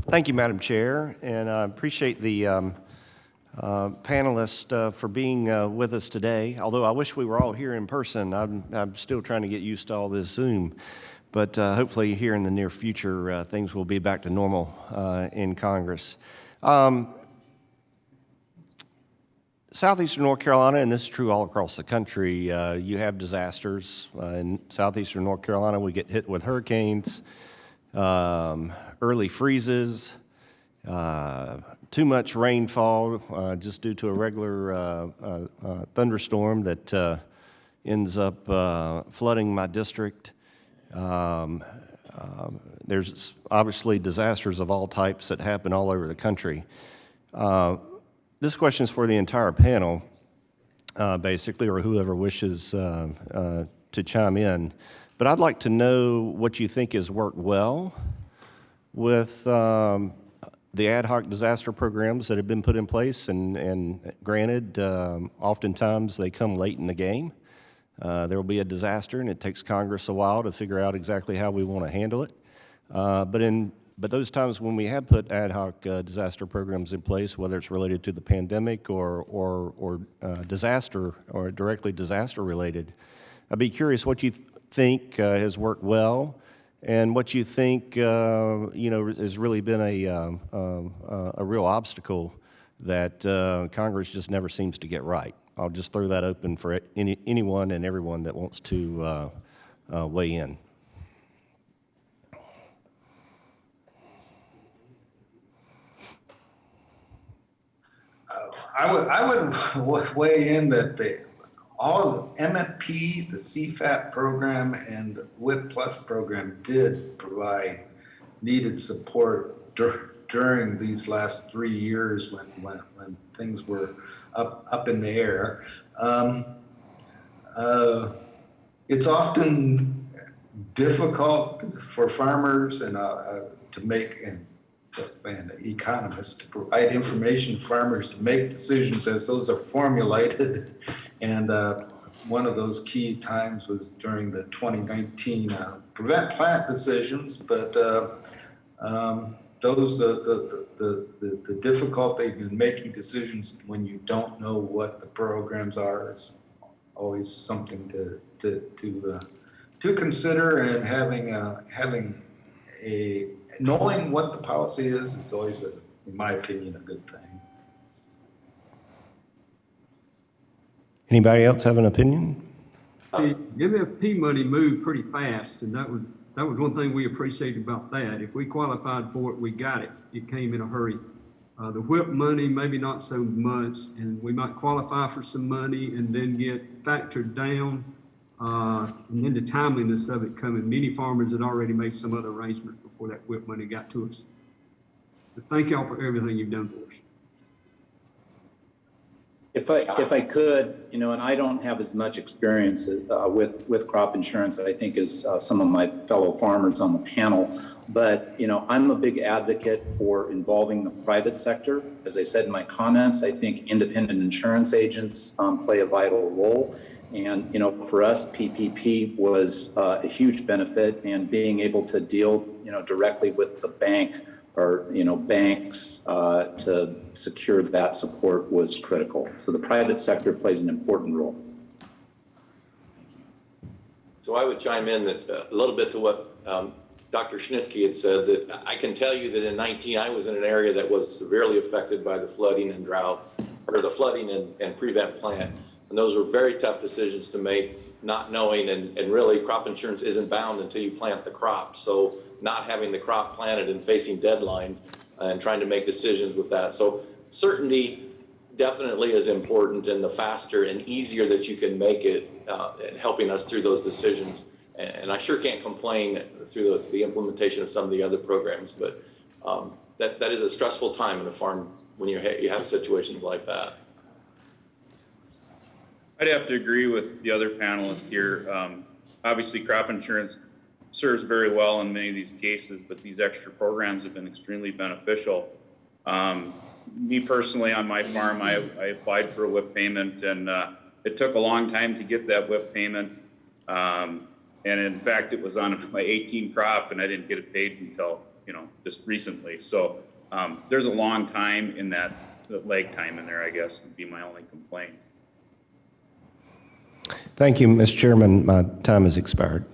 Thank you, Madam Chair, and I appreciate the panelists for being with us today. Although I wish we were all here in person, I'm still trying to get used to all this Zoom. But hopefully here in the near future, things will be back to normal in Congress. Southeastern North Carolina, and this is true all across the country, you have disasters. In southeastern North Carolina, we get hit with hurricanes, early freezes, too much rainfall just due to a regular thunderstorm that ends up flooding my district. There's obviously disasters of all types that happen all over the country. This question is for the entire panel, basically, or whoever wishes to chime in. But I'd like to know what you think has worked well with the ad hoc disaster programs that have been put in place. And granted, oftentimes they come late in the game. There will be a disaster, and it takes Congress a while to figure out exactly how we want to handle it. But those times when we have put ad hoc disaster programs in place, whether it's related to the pandemic or disaster or directly disaster related, I'd be curious what you think has worked well, and what you think has really been a real obstacle that Congress just never seems to get right. I'll just throw that open for anyone and everyone that wants to weigh in. I would weigh in that all of the MFP, the CFAP program, and the WIP Plus program did provide needed support during these last 3 years when things were up in the air. It's often difficult for farmers and to make and economists to provide information to farmers to make decisions as those are formulated. And one of those key times was during the 2019 prevent plant decisions, but the difficulty in making decisions when you don't know what the programs are is always something to consider, and having knowing what the policy is always, in my opinion, a good thing. Anybody else have an opinion? The MFP money moved pretty fast, and that was one thing we appreciated about that. If we qualified for it, we got it. It came in a hurry. The WHIP money, maybe not so much, and we might qualify for some money and then get factored down, and then the timeliness of it coming. Many farmers had already made some other arrangements before that WHIP money got to us. But thank y'all for everything you've done for us. If I could, and I don't have as much experience with crop insurance, I think, as some of my fellow farmers on the panel, but I'm a big advocate for involving the private sector. As I said in my comments, I think independent insurance agents play a vital role, and for us, PPP was a huge benefit, and being able to deal directly with the bank or banks to secure that support was critical. So the private sector plays an important role. So I would chime in that a little bit to what Dr. Schnitke had said, that I can tell you that in 19 I was in an area that was severely affected by the flooding and drought, or the flooding and prevent plant. And those were very tough decisions to make, not knowing, and really crop insurance isn't bound until you plant the crop. So not having the crop planted and facing deadlines and trying to make decisions with that. So certainty definitely is important, and the faster and easier that you can make it and helping us through those decisions. And I sure can't complain through the implementation of some of the other programs, but that is a stressful time in a farm when you have situations like that. I'd have to agree with the other panelists here. Obviously, crop insurance serves very well in many of these cases, but these extra programs have been extremely beneficial. Me personally, on my farm, I applied for a WIP payment, and it took a long time to get that WIP payment. And in fact, it was on my 18 crop, and I didn't get it paid until just recently. So there's a long time in that lag time in there, I guess, would be my only complaint. Thank you, Mr. Chairman. My time has expired.